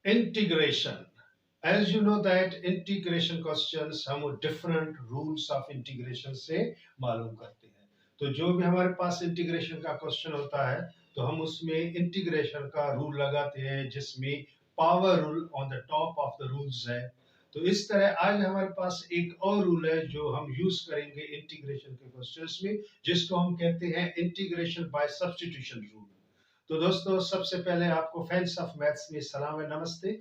Integration. As you know that integration questions हम different rules of integration से मालूम करते हैं। तो जो भी हमारे पास integration का question होता है तो हम उसमें integration का rule लगाते हैं जिसमें power rule on the top of the rules है। तो इस तरह आज हमारे पास एक और रूल है जो हम यूज करेंगे इंटीग्रेशन के क्वेश्चंस में, जिसको हम कहते हैं इंटीग्रेशन बाय सब्स्टिट्यूशन रूल। तो दोस्तों सबसे पहले आपको फ्रेंड्स ऑफ मैथ्स में सलाम है, नमस्ते।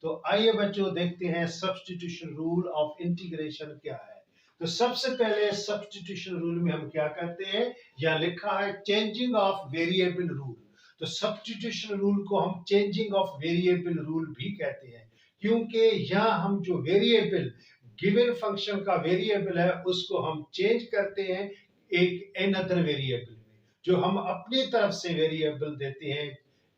तो आइए बच्चों देखते हैं सब्स्टिट्यूशन रूल ऑफ इंटीग्रेशन क्या है। तो सबसे पहले सब्स्टिट्यूशन रूल में हम क्या करते हैं, यहाँ लिखा है चेंजिंग ऑफ वेरिएबल रूल। तो सब्स्टिट्यूशन रूल को हम चेंजिंग ऑफ वेरिएबल रूल भी कहते हैं, क्योंकि यहाँ हम जो वेरिएबल गिवन फंक्शन का वेरिएबल है उसको हम चेंज करते हैं एक अनदर वेरिएबल में, जो हम अपनी तरफ से वेरिएबल देते हैं।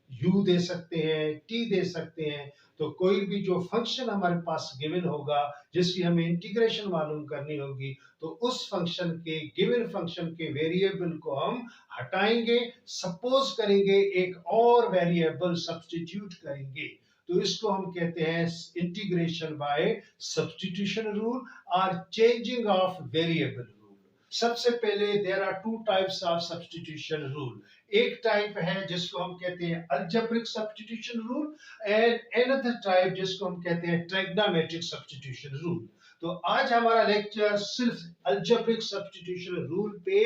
u दे सकते हैं, t दे सकते हैं। तो कोई भी जो फंक्शन हमारे पास गिवन होगा जिसकी हमें इंटीग्रेशन मालूम करनी होगी, तो उस फंक्शन के गिवन फंक्शन के वेरिएबल को हम हटाएंगे, सपोज करेंगे एक और वेरिएबल सब्स्टिट्यूट करेंगे। तो इसको हम कहते हैं इंटीग्रेशन बाय सब्स्टिट्यूशन रूल और चेंजिंग ऑफ वेरिएबल रूल। सबसे पहले there are two types of substitution rule. एक टाइप है जिसको हम कहते हैं algebraic substitution rule and another type जिसको हम कहते हैं ट्रिग्नोमेट्रिक सब्स्टिट्यूशन रूल। तो आज हमारा लेक्चर सिर्फ अलजेब्रिक सब्स्टिट्यूशन रूल पे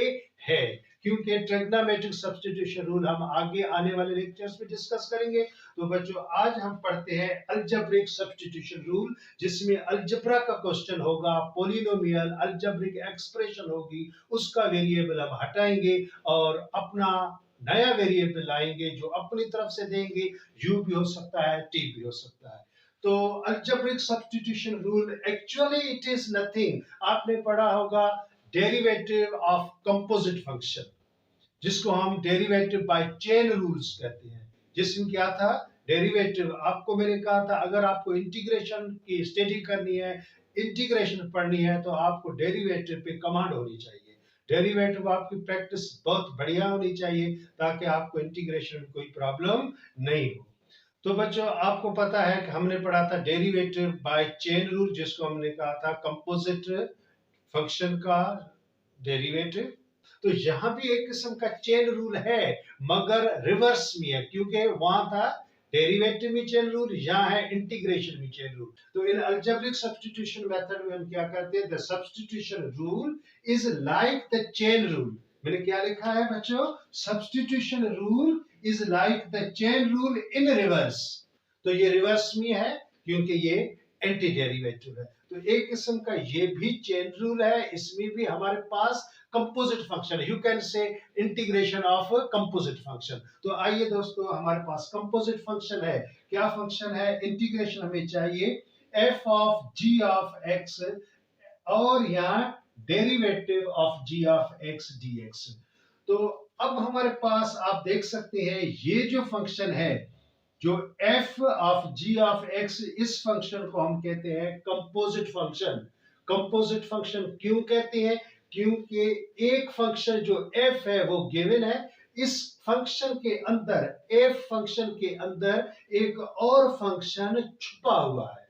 है, क्योंकि ट्रिग्नोमेट्रिक सब्स्टिट्यूशन रूल हम आगे आने वाले लेक्चर्स में डिस्कस करेंगे। तो बच्चों आज हम पढ़ते हैं अलजेब्रिक सब्स्टिट्यूशन रूल, जिसमें अलजेब्रा का क्वेश्चन होगा, पॉलिनोमियल अलजेब्रिक एक्सप्रेशन होगी, उसका वेरिएबल हम हटाएंगे और अपना नया वेरिएबल लाएंगे जो अपनी तरफ से देंगे। u भी हो सकता है, t भी हो सकता है। तो algebraic substitution rule actually it is nothing, आपने पढ़ा होगा डेरिवेटिव ऑफ कंपोजिट फंक्शन, जिसको हम डेरिवेटिव बाय चेन रूल्स कहते हैं। जिसमें क्या था, डेरिवेटिव आपको मैंने कहा था अगर आपको इंटीग्रेशन की स्टडी करनी है, इंटीग्रेशन पढ़नी है, तो आपको डेरिवेटिव पे कमांड होनी चाहिए। डेरिवेटिव आपकी प्रैक्टिस बहुत बढ़िया होनी चाहिए ताकि आपको इंटीग्रेशन में कोई प्रॉब्लम नहीं हो। तो बच्चों आपको पता है कि हमने पढ़ा था डेरिवेटिव बाय चेन रूल, जिसको हमने कहा था कंपोजिट फंक्शन का डेरिवेटिव। तो यहां भी एक किस्म का चेन रूल है, मगर रिवर्स में है, क्योंकि वहां था डेरिवेटिव में चेन रूल, यहाँ है इंटीग्रेशन में चेन रूल। तो इन अलजेब्रिक सब्स्टिट्यूशन मेथड में हम क्या करते हैं, the substitution rule is like the chain rule. मैंने क्या लिखा है बच्चों, substitution rule is like the chain rule in reverse. तो ये रिवर्स में है क्योंकि ये एंटी डेरिवेटिव है। तो एक किस्म का ये भी चेन रूल है, इसमें भी हमारे पास कंपोजिट फंक्शन है, यू कैन से इंटीग्रेशन ऑफ कंपोजिट फंक्शन। तो आइए दोस्तों हमारे पास कंपोजिट फंक्शन है। क्या फंक्शन है, इंटीग्रेशन हमें चाहिए f of g of x और यहाँ derivative of g of x dx। तो अब हमारे पास आप देख सकते हैं ये जो फंक्शन है, जो f of g of x, इस फंक्शन को हम कहते हैं कंपोजिट फंक्शन। कंपोजिट फंक्शन क्यों कहते हैं, क्योंकि एक फंक्शन जो f है वो गिवन है, इस फंक्शन के अंदर f फंक्शन के अंदर एक और फंक्शन छुपा हुआ है,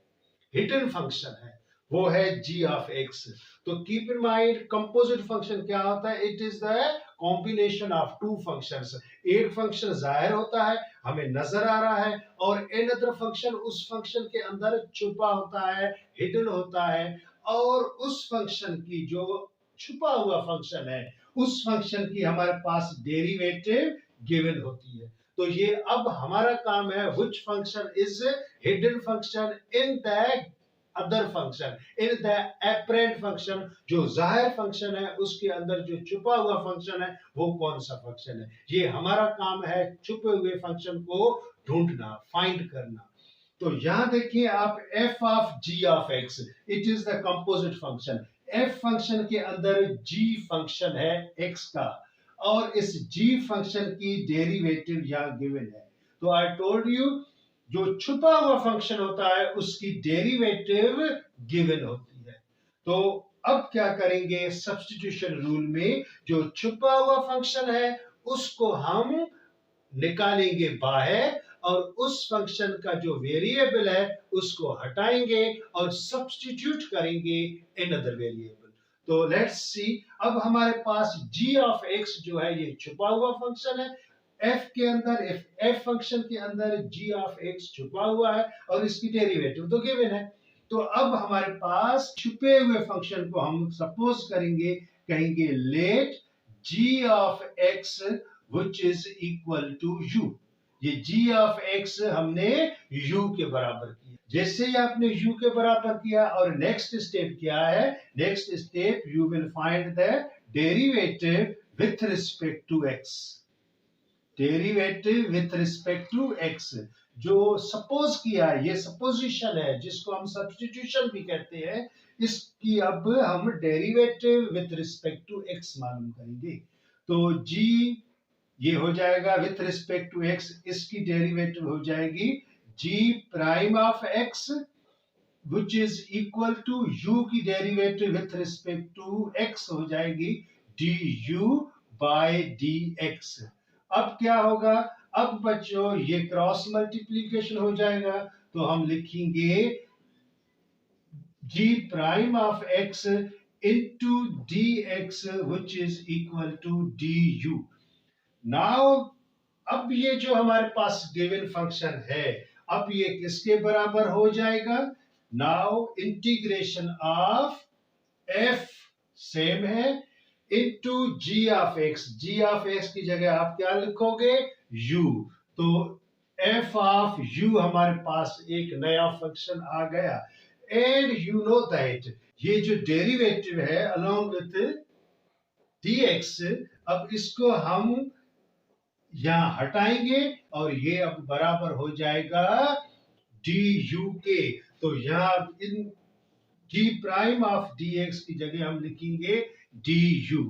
हिडन फंक्शन है, वो है g ऑफ x। तो keep in mind composite function क्या होता है, it is the combination of two functions. एक फंक्शन जाहिर होता है, हमें नजर आ रहा है, और अनदर फंक्शन उस फंक्शन के अंदर छुपा होता है, हिडन होता है, और उस फंक्शन की जो छुपा हुआ फंक्शन है, उस फंक्शन की हमारे पास डेरिवेटिव गिवन होती है। तो ये अब हमारा काम है, which function is hidden function in the other function, in the apparent function, जो जाहिर फंक्शन है उसके अंदर जो छुपा हुआ फंक्शन है वो कौन सा फंक्शन है। ये हमारा काम है, छुपे हुए फंक्शन को ढूंढना, फाइंड करना। तो यहां देखिए आप f of g of x, it is the composite function. f function के अंदर g फंक्शन है x का, और इस g फंक्शन की डेरिवेटिव यहां गिवन है। तो आई टोल्ड यू जो छुपा हुआ फंक्शन होता है उसकी डेरिवेटिव गिवन होती है। तो अब क्या करेंगे, सब्स्टिट्यूशन रूल में जो छुपा हुआ फंक्शन है उसको हम निकालेंगे बाहर, और उस फंक्शन का जो वेरिएबल है उसको हटाएंगे और सब्स्टिट्यूट करेंगे अनदर वेरिएबल। तो लेट्स सी, अब हमारे पास g ऑफ x जो है ये छुपा हुआ फंक्शन है, f के अंदर, f फंक्शन के अंदर g ऑफ x छुपा हुआ है और इसकी डेरिवेटिव तो गिवन है। तो अब हमारे पास छुपे हुए फंक्शन को हम सपोज करेंगे, कहेंगे let g of x which is equal to u। ये g ऑफ x हमने u के बराबर किया। जैसे ही आपने u के बराबर किया और नेक्स्ट स्टेप क्या है, next step you will find the derivative with respect to x। Derivative with respect to x जो सपोज किया, ये सपोजिशन है जिसको हम सब्स्टिट्यूशन भी कहते हैं, इसकी अब हम derivative with respect to x मालूम करेंगे। तो g ये हो जाएगा विथ रिस्पेक्ट टू x, इसकी डेरिवेटिव हो जाएगी g prime of x which is equal to u की derivative with respect to x हो जाएगी du by dx। अब क्या होगा, अब बच्चों ये क्रॉस मल्टीप्लीकेशन हो जाएगा, तो हम लिखेंगे g prime of x into dx which is equal to du। Now अब ये जो हमारे पास गिवन फंक्शन है, अब ये किसके बराबर हो जाएगा, now integration of f same है into g of x। g of x की जगह आप क्या लिखोगे, u। तो f ऑफ u हमारे पास एक नया फंक्शन आ गया। एंड यू नो दैट ये जो डेरिवेटिव है अलोंग विथ dx, अब इसको हम यहां हटाएंगे और ये अब बराबर हो जाएगा du के। तो यहां इन g प्राइम ऑफ dx की जगह हम लिखेंगे du।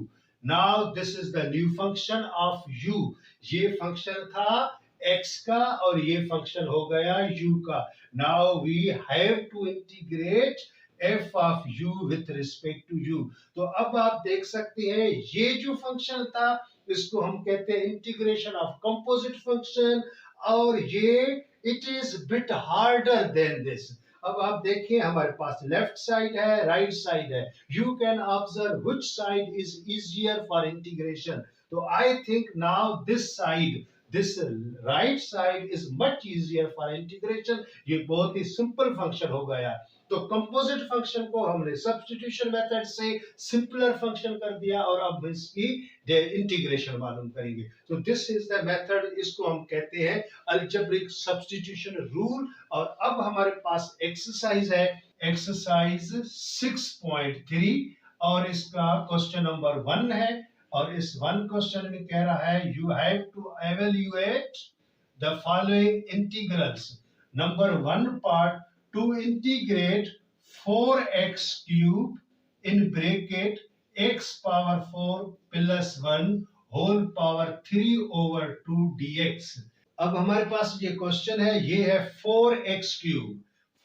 Now this is the new function of u। ये फंक्शन था x का और ये फंक्शन हो गया u का। Now we have to integrate f of u with respect to u। तो अब आप देख सकते हैं ये जो फंक्शन था इसको हम कहते हैं इंटीग्रेशन ऑफ कंपोजिट फंक्शन, और ये it is bit harder than this. अब आप देखिए हमारे पास लेफ्ट साइड है, राइट साइड है, you can observe which side is easier for integration. तो I think now this side, this right side is much easier for integration. ये बहुत ही सिंपल फंक्शन हो गया। तो कंपोजिट फंक्शन को हमने सब्स्टिट्यूशन मेथड से सिंपलर फंक्शन कर दिया और अब इसकी इंटीग्रेशन मालूम करेंगे। तो दिस इज द मेथड, इसको हम कहते हैं अलजेब्रिक सब्स्टिट्यूशन रूल। और अब हमारे पास एक्सरसाइज है, एक्सरसाइज 6.3 और इसका क्वेश्चन नंबर 1 है। और इस 1 क्वेश्चन में कह रहा है you have to evaluate the following integrals. Number 1 part, to integrate 4x cube in bracket x power 4 plus 1 whole power 3 over 2 dx। अब हमारे पास ये क्वेश्चन है, ये है 4x क्यूब।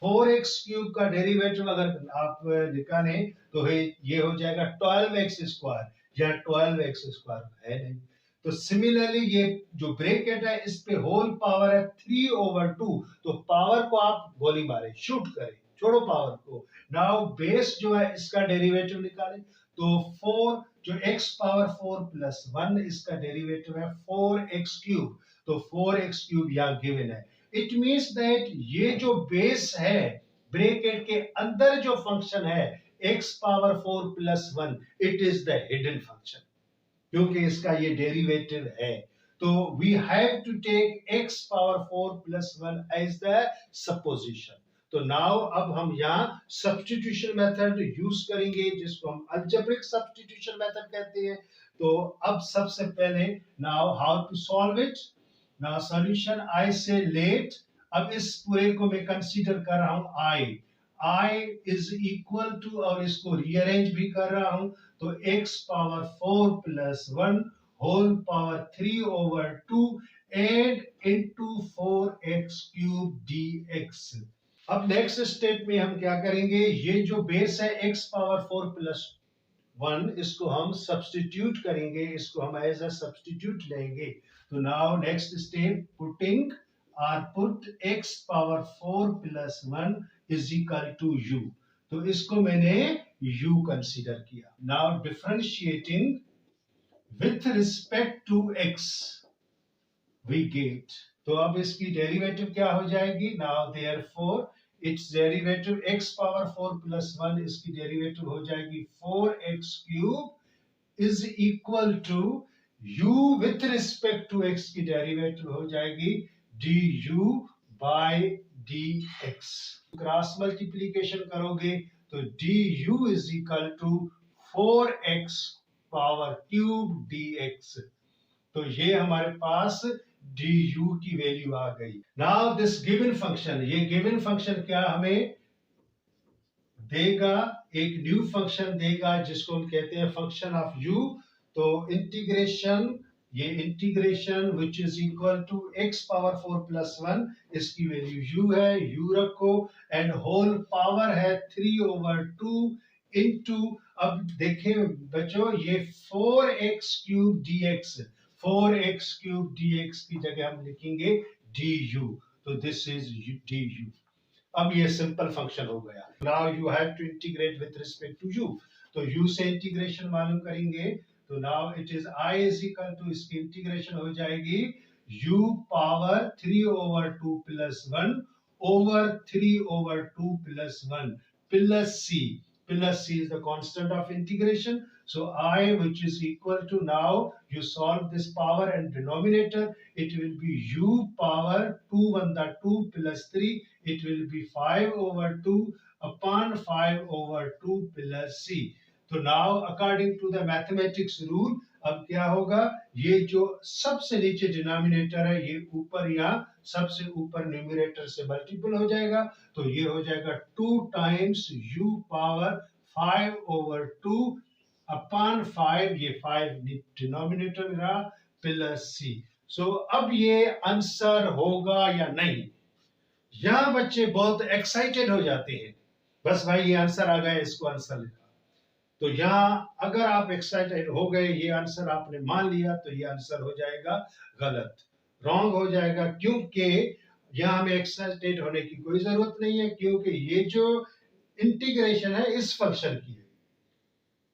4x क्यूब का डेरिवेटिव अगर आप निकालें तो ये हो जाएगा 12x स्क्वायर, या 12x स्क्वायर है नहीं। तो सिमिलरली ये जो ब्रैकेट है इस पे होल पावर है 3/2, तो पावर को आप गोली मारे, शूट करें, छोड़ो पावर को। नाउ बेस जो है इसका डेरिवेटिव निकालें, तो 4 जो x पावर 4 प्लस 1 इसका डेरिवेटिव है 4x क्यूब। तो 4x क्यूब यहाँ गिवन है। इट मींस दैट ये जो बेस है ब्रैकेट के अंदर जो फंक्शन है x power 4 plus 1, it is the hidden function क्योंकि इसका ये डेरिवेटिव है। तो we have to take x power 4 plus 1 as the supposition. तो नाउ अब हम यहाँ सब्स्टिट्यूशन मेथड यूज करेंगे जिसको हम अलजेब्रिक सब्स्टिट्यूशन मेथड कहते हैं। तो अब सबसे पहले now how to solve it. Now solution I say let, अब इस पूरे को मैं कंसीडर कर रहा हूं I इज इक्वल टू, और इसको रीअरेंज भी कर रहा हूं, तो x power 4 plus 1 whole power 3/2 and into 4x cube dx। अब नेक्स्ट स्टेप में हम क्या करेंगे, ये जो बेस है x पावर 4 प्लस 1 इसको हम सब्स्टिट्यूट करेंगे, इसको हम एज अ सब्स्टिट्यूट लेंगे। तो नाउ नेक्स्ट स्टेप, पुटिंग और put x power 4 plus 1 is equal to u। तो इसको मैंने u कंसीडर किया। Now differentiating with respect to x we get, तो अब इसकी डेरिवेटिव क्या हो जाएगी? Now therefore it's derivative x power 4 plus 1, इसकी डेरिवेटिव हो जाएगी 4x cube is equal to u with respect to x की डेरिवेटिव हो जाएगी du by dx। Cross multiplication करोगे तो du is equal to 4x power cube dx। तो ये हमारे पास du की वैल्यू आ गई। नाउ दिस गिवन फंक्शन, ये गिवन फंक्शन क्या हमें देगा? एक न्यू फंक्शन देगा जिसको हम कहते हैं फंक्शन ऑफ u। तो इंटीग्रेशन, ये integration which is equal to x power 4 plus 1, इसकी वैल्यू u है, u रखो, एंड होल पावर है 3/2 इंटू, अब देखें बच्चों, ये 4x cube dx, 4x cube dx की जगह हम लिखेंगे du। तो दिस इज du। अब ये सिंपल फंक्शन हो गया। Now you have to integrate with respect to u। तो u से इंटीग्रेशन मालूम करेंगे, तो now it is I is equal to, इसकी इंटीग्रेशन हो जाएगी u power 3/2 plus 1 over 3/2 plus 1 plus c, plus c is the constant of integration. So I, which is equal to, now you solve this power and denominator, it will be u power 2 1 the 2 plus 3, it will be 5/2 upon 5/2 plus c. तो now according to the mathematics rule, अब क्या होगा? ये जो सबसे नीचे denominator है, ये ऊपर यहाँ सबसे ऊपर न्यूमरेटर से मल्टीपल हो जाएगा, तो ये हो जाएगा 2 टाइम्स u पावर 5/2 अपॉन 5, ये 5 डिनोमिनेटर में रहा, प्लस c। सो अब ये आंसर होगा या नहीं? यहाँ बच्चे बहुत एक्साइटेड हो जाते हैं, बस भाई ये आंसर आ गया, इसको आंसर लिखा। तो यहाँ अगर आप एक्साइटेड हो गए, ये आंसर आपने मान लिया, तो ये आंसर हो जाएगा गलत, रॉन्ग हो जाएगा, क्योंकि यहाँ हमें एक्साइटेड होने की कोई जरूरत नहीं है, क्योंकि ये जो इंटीग्रेशन है इस फंक्शन की है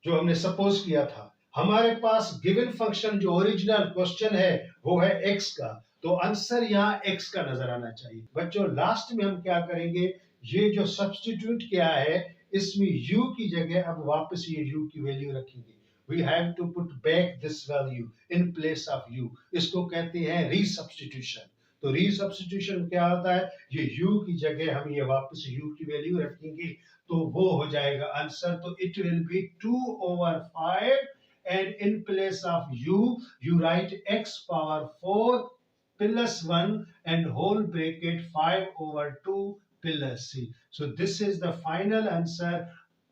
जो हमने सपोज किया था। हमारे पास गिवन फंक्शन जो ओरिजिनल क्वेश्चन है वो है x का, तो आंसर यहाँ x का नजर आना चाहिए। बच्चों लास्ट में हम क्या करेंगे, ये जो सब्स्टिट्यूट किया है इसमें u की जगह अब वापस ये u की वैल्यू रखेंगे। We have to put back this value in place of u, इसको कहते हैं रीसब्स्टिट्यूशन। तो रीसब्स्टिट्यूशन क्या होता है? ये u की जगह हम ये वापस u की वैल्यू रखेंगे, तो वो हो जाएगा आंसर। तो it will be 2/5 and in place of u you write x power 4 plus 1 and whole bracket 5/2 plus c. So this is the final answer,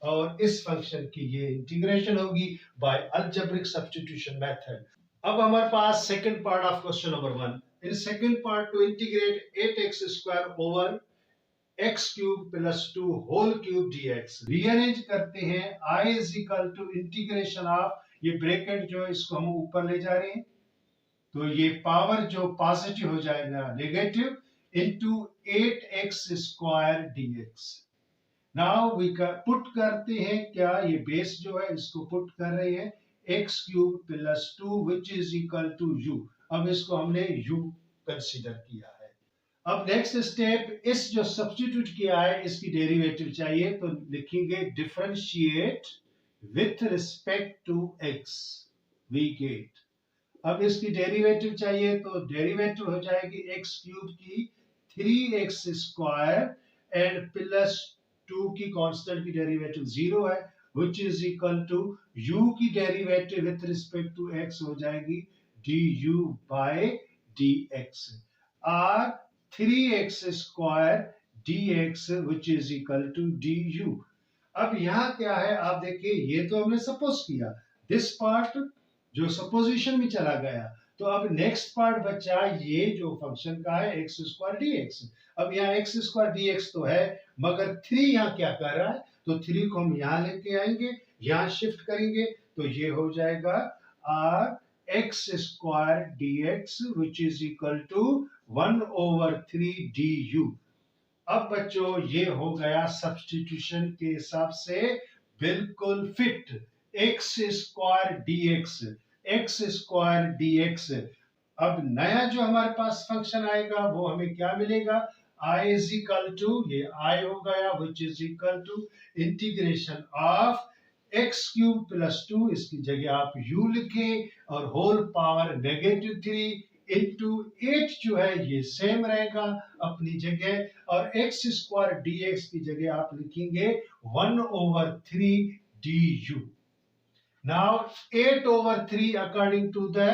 और इस फंक्शन की ये इंटीग्रेशन होगी बाय अलजेब्रिक सब्स्टिट्यूशन मेथड। अब हमारे पास second part of question number 1। In second part to integrate 8x² over x cube plus 2 whole cube dx, rearrange करते हैं। I is equal to integration of, ये bracket जो है इसको हम ऊपर ले जा रहे हैं, तो ये पावर जो पॉजिटिव हो जाएगा negative, into 8x² dx। Now we put करते हैं, क्या ये बेस जो है इसको पुट कर रहे हैं x cube plus 2 which is equal to u। अब इसको हमने u कंसीडर किया है। अब नेक्स्ट स्टेप, इस जो सब्स्टिट्यूट किया है इसकी डेरिवेटिव चाहिए, तो लिखेंगे differentiate with respect to x we get. अब इसकी डेरिवेटिव चाहिए, तो डेरिवेटिव हो जाएगी x क्यूब की 3x² एंड प्लस 2 की कांस्टेंट की डेरिवेटिव 0 है, which is equal to u की derivative with respect to x हो जाएगी du by dx, और 3x² dx which is equal to du। अब यहाँ क्या है आप देखिए, ये तो हमने सपोज किया, दिस पार्ट जो सपोजिशन में चला गया, तो अब नेक्स्ट पार्ट बचा ये जो फंक्शन का है x² dx। अब यहाँ x² dx तो है, मगर 3 यहाँ क्या कर रहा है, तो 3 को हम यहाँ लेके आएंगे, यहाँ शिफ्ट करेंगे, तो ये हो जाएगा r x square dx which is equal to 1/3 du। अब बच्चों ये हो गया सब्स्टिट्यूशन के हिसाब से बिल्कुल फिट। एक्स स्क्वायर dx अब नया जो हमारे पास फंक्शन आएगा वो हमें क्या मिलेगा, i इज इक्वल टू, ये i हो गया which is equal to integration of x cube plus two, इसकी जगह आप u लिखें और होल पावर -3 इंटू 8 जो है ये सेम रहेगा अपनी जगह, और एक्स स्क्वायर dx की जगह आप लिखेंगे 1/3 du। Now 8/3 according to the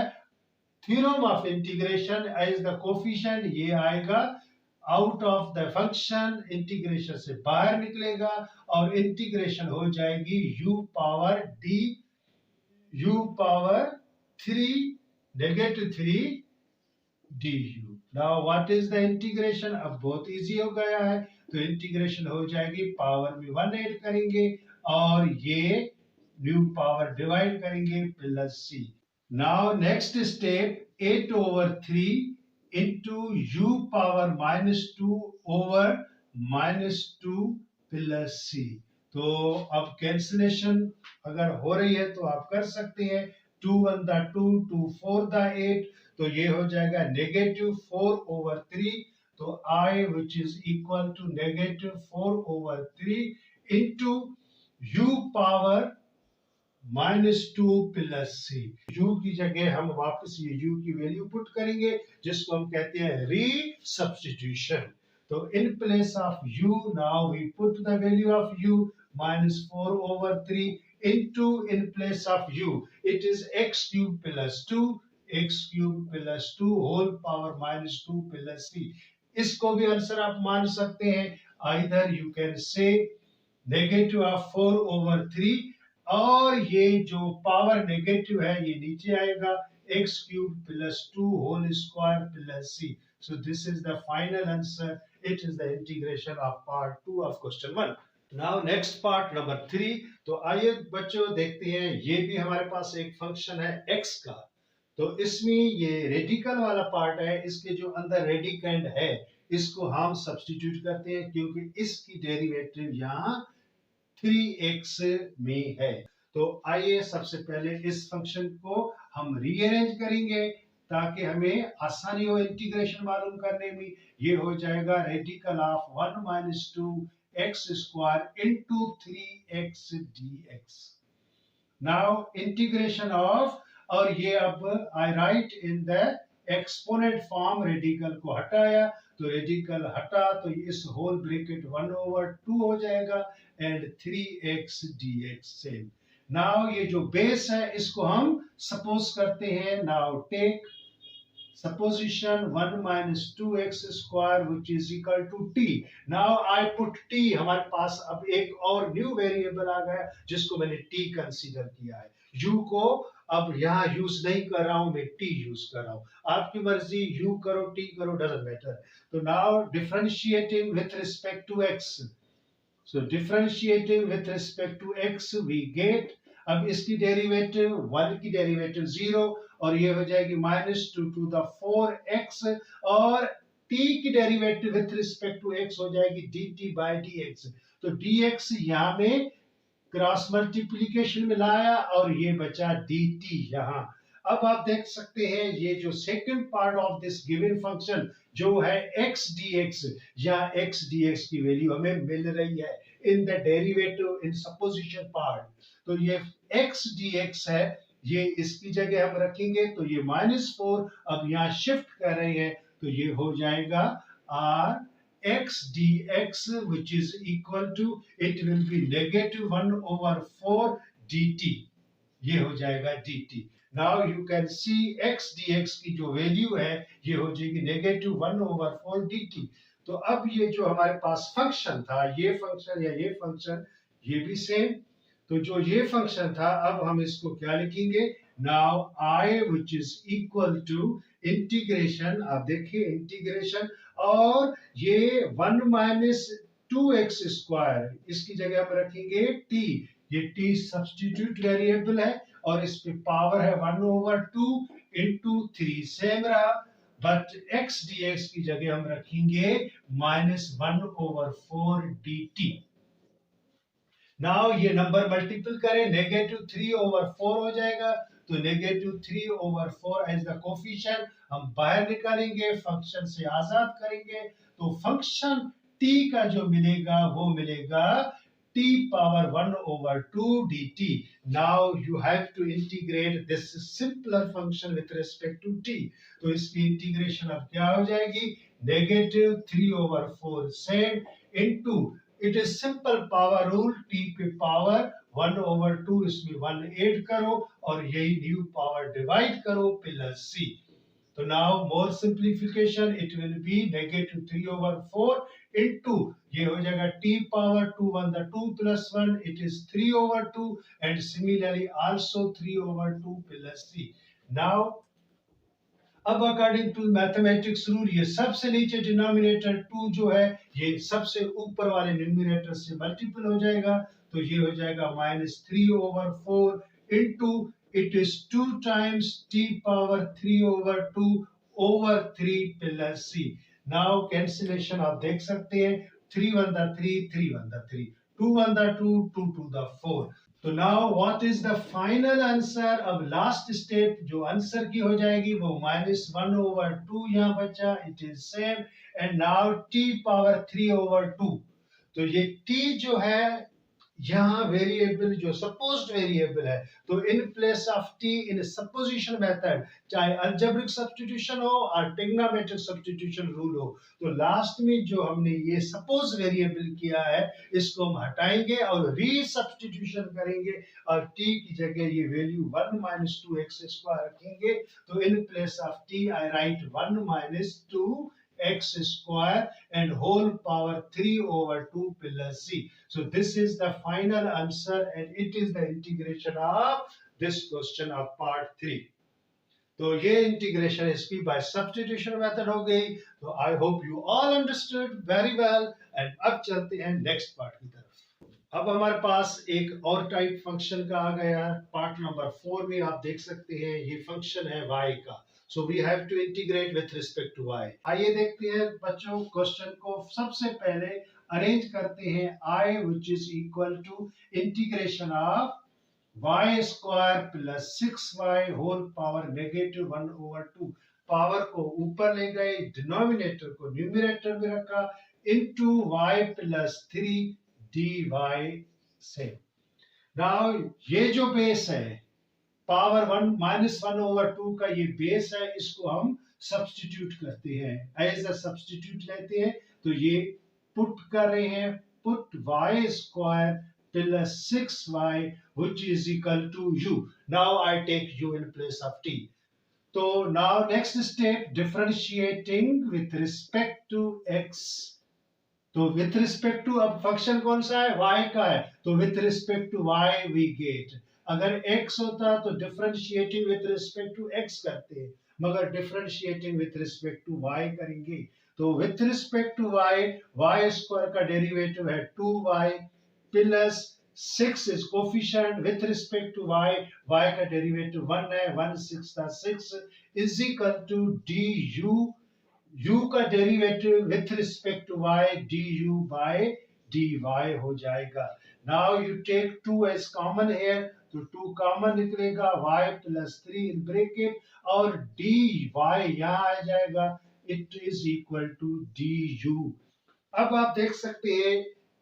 theorem of integration as the coefficient ये आएगा out of the function, integration से बाहर निकलेगा और इंटीग्रेशन हो जाएगी u power 3 -3 du। Now what is the integration, अब बहुत इजी हो गया है, तो इंटीग्रेशन हो जाएगी पावर में 1 ऐड करेंगे और ये न्यू पावर डिवाइड करेंगे plus c। Now next step 8/3 into u power -2 over -2 plus c। तो अब कैंसिलेशन अगर हो रही है तो आप कर सकते हैं, 2 1 the 2, 2 4 the 8, तो ये हो जाएगा -4/3, तो i which is equal to -4/3 into u power -2 plus c। u की जगह हम वापस ये u की वैल्यू पुट करेंगे जिसको हम कहते हैं री सब्स्टिट्यूशन। तो in place of u now we put the value of u -4/3 into in place of u it is x cube plus 2 whole power -2 plus c। इसको भी आंसर आप मान सकते हैं, either you can say negative of 4/3 और ये जो power negative है ये नीचे आएगा x cube plus 2 whole square plus c। So this is the final answer. It is the integration of part 2 of question 1. Now next part number 3। तो आइए बच्चों देखते हैं, ये भी हमारे पास एक फंक्शन है x का, तो इसमें ये रेडिकल वाला पार्ट है, इसके जो अंदर रेडिकेंड है इसको हम सब्स्टिट्यूट करते हैं क्योंकि इसकी डेरिवेटिव यहाँ 3x में है। तो आइए सबसे पहले इस फंक्शन को हम रीअरेंज करेंगे ताकि हमें आसानी हो इंटीग्रेशन मालूम करने में। ये हो जाएगा radical of 1 - 2x square into 3x dx। Now integration of, और ये अब I write in the exponent form, radical को हटाया तो रेडिकल हटा तो इस होल ब्रैकेट 1/2 हो जाएगा and 3x dx same. Now ये जो बेस है इसको हम सपोज करते हैं, now take supposition 1 - 2x square which is equal to t। now I put t, हमारे पास अब एक और न्यू वेरिएबल आ गया जिसको मैंने t कंसीडर किया है। u को अब यहाँ यूज नहीं कर रहा हूं मैं, t यूज कर रहा हूं, आपकी मर्जी u करो t करो डजंट मैटर। तो now differentiating with respect to x, so differentiating with respect to x we get, अब इसकी डेरिवेटिव 1 की डेरिवेटिव 0 और ये हो जाएगी -2 to the 4x और t की derivative with respect to x हो जाएगी dt by dx। तो dx यहाँ में क्रॉस मल्टीप्लिकेशन में लाया और ये बचा dt यहाँ। अब आप देख सकते हैं ये जो second part of this given function जो है x dx, या x dx की वैल्यू हमें मिल रही है in the derivative in supposition part, तो ये x dx है, ये इसकी जगह हम रखेंगे तो ये -4 अब यहाँ शिफ्ट कर रहे हैं तो ये हो जाएगा r x dx which is equal to, it will be -1/4 dt, ये हो जाएगा dt। Now you can see x dx की जो वैल्यू है ये हो जाएगी -1/4 dt। तो अब ये जो हमारे पास फंक्शन था, ये फंक्शन या ये फंक्शन ये भी सेम, तो जो ये फंक्शन था अब हम इसको क्या लिखेंगे, now i which is equal to integration, आप देखिए इंटीग्रेशन, और ये 1 - 2x स्क्वायर इसकी जगह हम रखेंगे t, ये t सब्स्टिट्यूट वेरिएबल है और इस पे पावर है 1/2 इंटू 3 सेम रहा, बट x dx की जगह हम रखेंगे -1/4 dt। नाउ ये नंबर मल्टीपल करें, -3/4 हो जाएगा, तो -3/4 एज द कोफिशिएंट हम बाहर निकालेंगे, फंक्शन से आजाद करेंगे, तो फंक्शन t का जो मिलेगा वो मिलेगा t power 1/2 dt। Now you have to integrate this simpler function with respect to t। तो इसकी इंटीग्रेशन अब क्या हो जाएगी, -3/4 same into, it is simple power rule, t पे पावर 1/2 इसमें 1 ऐड करो और यही न्यू पावर डिवाइड करो प्लस c। तो now more simplification, it will be -3/4 into, ये हो जाएगा t power 2 1 the 2 plus 1, it is 3/2 and similarly also 3/2 plus c। Now अब अकॉर्डिंग टू मैथमेटिक्स रूल ये सबसे नीचे डिनोमिनेटर 2 जो है ये सबसे ऊपर वाले न्यूमरेटर से मल्टीपल हो जाएगा, तो ये हो जाएगा -3/4 into, it is 2 times t power 3/2 over 3 plus c। Now cancellation आप देख सकते हैं, 3 1 the 3 3 1 the 3 2 1 the 2 2 2 the 4। तो now what is the final answer, अब लास्ट स्टेप जो आंसर की हो जाएगी वो -1/2 यहाँ बचा, it is same, and now t power 3/2। तो ये t जो है यहाँ वेरिएबल जो सपोज्ड वेरिएबल है, तो in place of t in supposition method, चाहे अलजेब्रिक सब्स्टिट्यूशन हो और ट्रिग्नोमेट्रिक सब्स्टिट्यूशन रूल हो, तो लास्ट में जो हमने ये सपोज वेरिएबल किया है इसको हम हटाएंगे और री सब्स्टिट्यूशन करेंगे और t की जगह ये वैल्यू 1 - 2x² रखेंगे, तो in place of t I right 1 - 2x² and whole power 3/2 plus c। So this is the final answer and it is the integration of this question of part 3। तो ये integration इसकी bye substitution method हो गई। तो I hope you all understood very well, and अब चलते हैं next part की तरफ। अब हमारे पास एक और टाइप फंक्शन का आ गया है, पार्ट नंबर 4 में आप देख सकते हैं ये फंक्शन है y का। So we have to integrate with respect to y। आइए देखते हैं बच्चों क्वेश्चन को, सबसे पहले अरेंज करते हैं I which is equal to integration of y² plus 6y whole power -1/2। Power को ऊपर ले गए, डिनोमिनेटर को न्यूमरेटर में रखा, into y plus 3 dy से। नाउ ये जो बेस है पावर 1 - 1/2 का ये बेस है, इसको हम सब्स्टिट्यूट करते हैं, एज अ सब्स्टिट्यूट लेते हैं, तो ये पुट कर रहे हैं, put y² plus 6y which is equal to u। now I take u in place of t। तो now next step, differentiating with respect to x। तो विथ रिस्पेक्ट टू, अब फंक्शन कौन सा है, y का है, तो with respect to y we get, अगर x होता तो differentiating with respect to x करते हैं, मगर differentiating with respect to y करेंगे, तो विथ रिस्पेक्ट टू y² का डेरिवेटिव है 2y plus 6 is coefficient, with respect to y का डेरिवेटिव 1 है, 1 6 6 is equal to du, u का derivative with respect to y du by dy हो जाएगा। Now you take 2 as common here, तो 2 common निकलेगा, y plus 3 in bracket और dy यहाँ आ जाएगा, it is equal to du। अब आप देख सकते हैं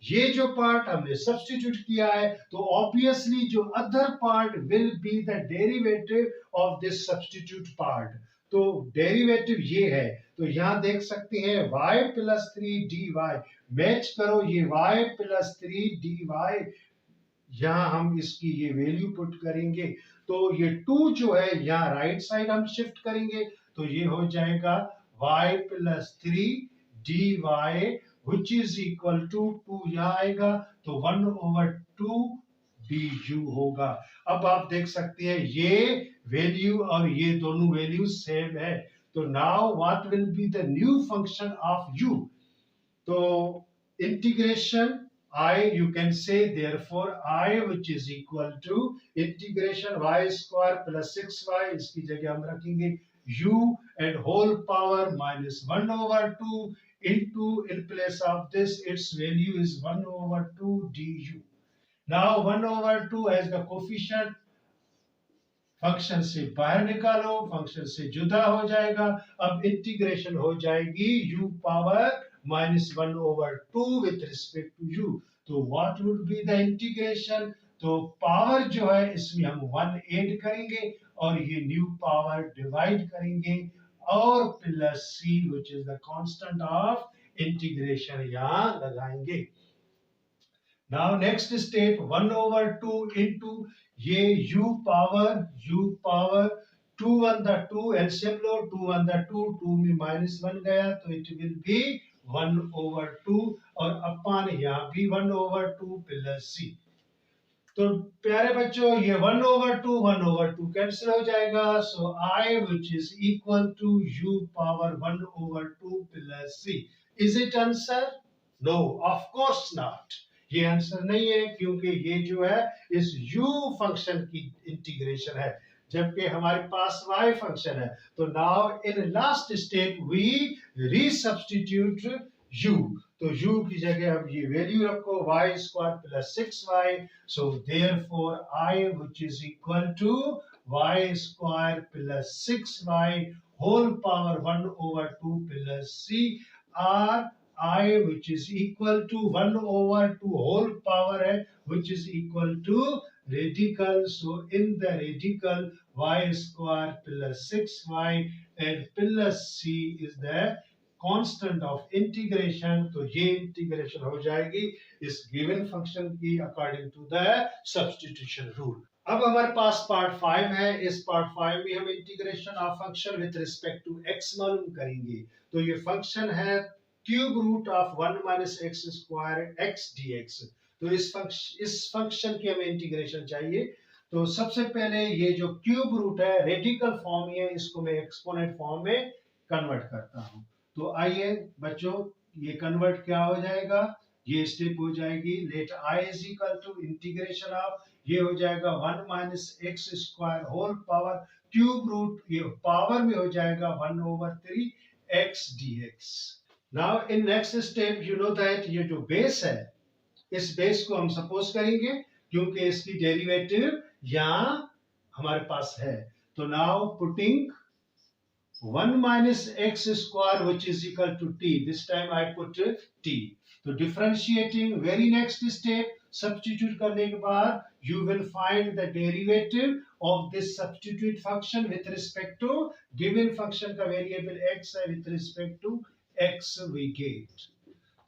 ये जो पार्ट हमने सब्स्टिट्यूट किया है, तो ऑब्वियसली जो other part will be the derivative of this substitute part. तो डेरिवेटिव ये है, तो यहाँ देख सकते हैं y plus 3 dy, मैच करो ये y plus 3 dy, यहाँ हम इसकी ये वैल्यू पुट करेंगे, तो ये 2 जो है यहाँ राइट साइड हम शिफ्ट करेंगे, तो ये हो जाएगा y plus 3 dy which is equal to 2 यहाँ आएगा, तो 1/2 du होगा। अब आप देख सकते हैं ये वैल्यू और ये दोनों वैल्यू सेम है, तो now what will be the new function of u। तो integration I, you can say therefore I which is equal to integration y square plus 6y, इसकी जगह हम रखेंगे u and whole power minus 1 over 2 into, in place of this its value is 1 over 2 du. Now 1 over 2 as the coefficient, function से बाहर निकालो, function से जुदा हो जाएगा. अब इंटीग्रेशन हो जाएगी u power minus 1 over 2 with respect to u. तो what would be the integration? तो पावर जो है इसमें हम 1 ऐड करेंगे और ये न्यू पावर डिवाइड करेंगे और plus c which is the constant of integration यहां लगाएंगे. Now next step 1 over 2 into ये u power 2 on the 2 LCM low 2 on the 2 2 में माइनस 1 गया तो it will be 1 over 2 और अपान यहाँ भी 1 over 2 प्लस c. तो प्यारे बच्चों ये 1 over 2 कैंसिल हो जाएगा. सो I which is equal to u power 1 over 2 plus c. Is it answer? No, of course not. ये आंसर नहीं है क्योंकि ये जो है इस u फंक्शन की इंटीग्रेशन है जबकि हमारे पास y फंक्शन है. तो now in last step we resubstitute u. तो u की जगह अब ये वैल्यू रखो y square plus 6y. So therefore I which is equal to y square plus 6y whole power 1 over 2 plus c और I which is equal to 1 over 2 whole power है which is equal to radical. So in the radical y square plus 6y and plus c is the constant of integration. तो ये integration हो जाएगी इस given function की according to the substitution rule. अब हमारे पास part 5 है. इस पार्ट 5 में हम integration of function with respect to x मालूम करेंगे. तो ये फंक्शन है cube root of 1 minus x square x dx. तो इस फंक्शन की हमें इंटीग्रेशन चाहिए. तो सबसे पहले ये जो क्यूब रूट है रेडिकल फॉर्म है इसको मैं एक्सपोनेंट फॉर्म में कन्वर्ट करता हूं. तो आइए बच्चों ये कन्वर्ट क्या हो जाएगा. ये स्टेप हो जाएगी let I is equal to integration of ये हो जाएगा 1 minus x square whole power cube root ये पावर में हो जाएगा 1 over 3 x dx. Now in next step you know that ये जो बेस है इस बेस को हम सपोज करेंगे क्योंकि इसकी डेरिवेटिव यहाँ हमारे पास है. तो now putting 1 minus x square which is equal to t. This time I put t. तो differentiating very next step substitute करने के बाद you will find the derivative of this substitute function with respect to given function का variable x है with respect to x we get.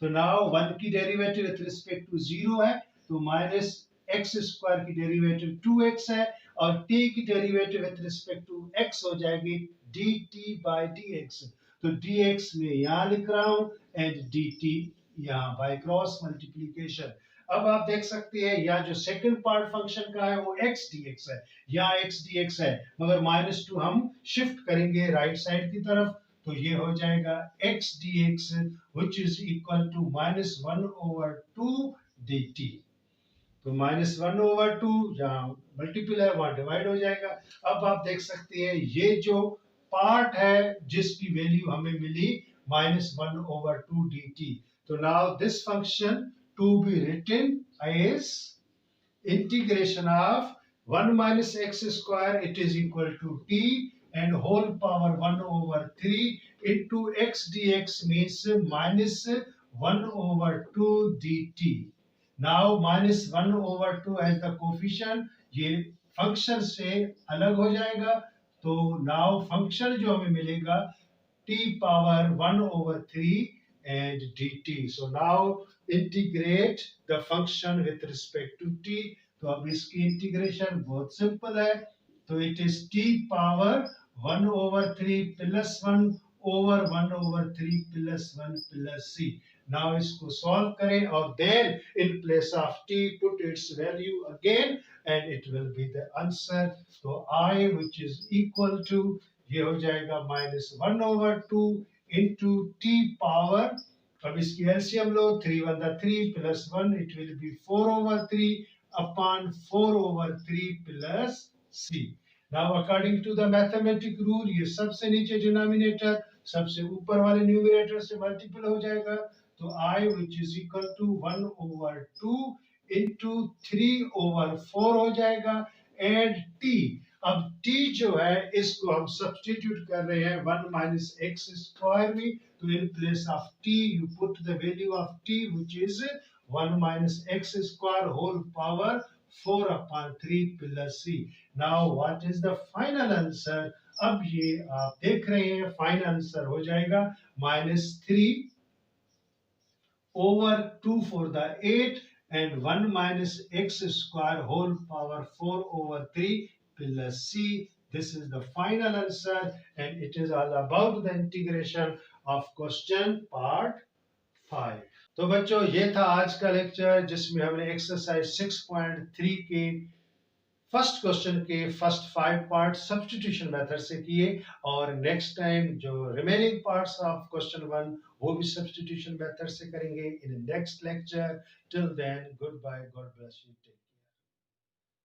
तो now 1 की derivative with respect to 0 है तो minus x square की डेरिवेटिव 2x है और t की derivative with respect to x हो जाएगी dt by dx. तो dx में यहाँ लिख रहा हूँ एंड dt यहाँ बाय क्रॉस मल्टीप्लिकेशन. अब आप देख सकते हैं यहाँ जो सेकंड पार्ट फंक्शन का है वो x dx है यहाँ x dx है मगर -2 हम शिफ्ट करेंगे राइट साइड की तरफ. तो ये हो जाएगा x dx which is equal to -1 over 2 dt. तो -1 over 2 जहाँ मल्टीपल है वहां डिवाइड हो जाएगा. अब आप देख सकते हैं ये जो पार्ट है जिसकी वैल्यू हमें मिली -1 over 2 dt. तो now this function to be written as integration of 1 minus x square it is equal to t and whole power 1 over 3 into x dx means minus 1 over 2 dt. Now minus 1 over 2 as the coefficient ये function से अलग हो जाएगा. तो now function जो हमें मिलेगा t power 1 over 3 and dt. So now integrate the function with respect to t. तो अब इसकी इंटीग्रेशन बहुत सिंपल है. तो it is t power 1 over 3 plus 1 over 1 over 3 plus 1 plus c. Now इसको सॉल्व करें और then in place of t put its value again and it will be the answer. So I which is equal to ये हो जाएगा -1 over 2 into t power अब इसकी LCM low, 3 1 the 3 plus 1 it will be 4/3 upon 4/3 plus c. Now according to the mathematic rule ये सबसे नीचे denominator सबसे ऊपर वाले न्यूमरेटर से मल्टीपल हो जाएगा, तो I which is equal to 1/2 into 3/4 हो जाएगा एंड t। अब t जो है इसको हम सब्स्टिट्यूट कर रहे हैं 1 minus x square में, तो in place of t you put the value of t which is 1 minus x square whole power 4/3 plus c. Now what is the final answer? अब ये आप देख रहे हैं फाइनल आंसर हो जाएगा -3 over 2 for the 8 and 1 minus x square whole power 4/3 plus c. This is the final answer and it is all about the integration of question part 5. तो बच्चों ये था आज का लेक्चर जिसमें हमने एक्सरसाइज 6.3 के फर्स्ट क्वेश्चन के फर्स्ट 5 पार्ट सब्स्टिट्यूशन मेथड से किए, और नेक्स्ट टाइम जो रिमेनिंग पार्ट्स ऑफ क्वेश्चन 1 वो भी सब्स्टिट्यूशन मेथड से करेंगे in next lecture. Till then good bye, God bless you.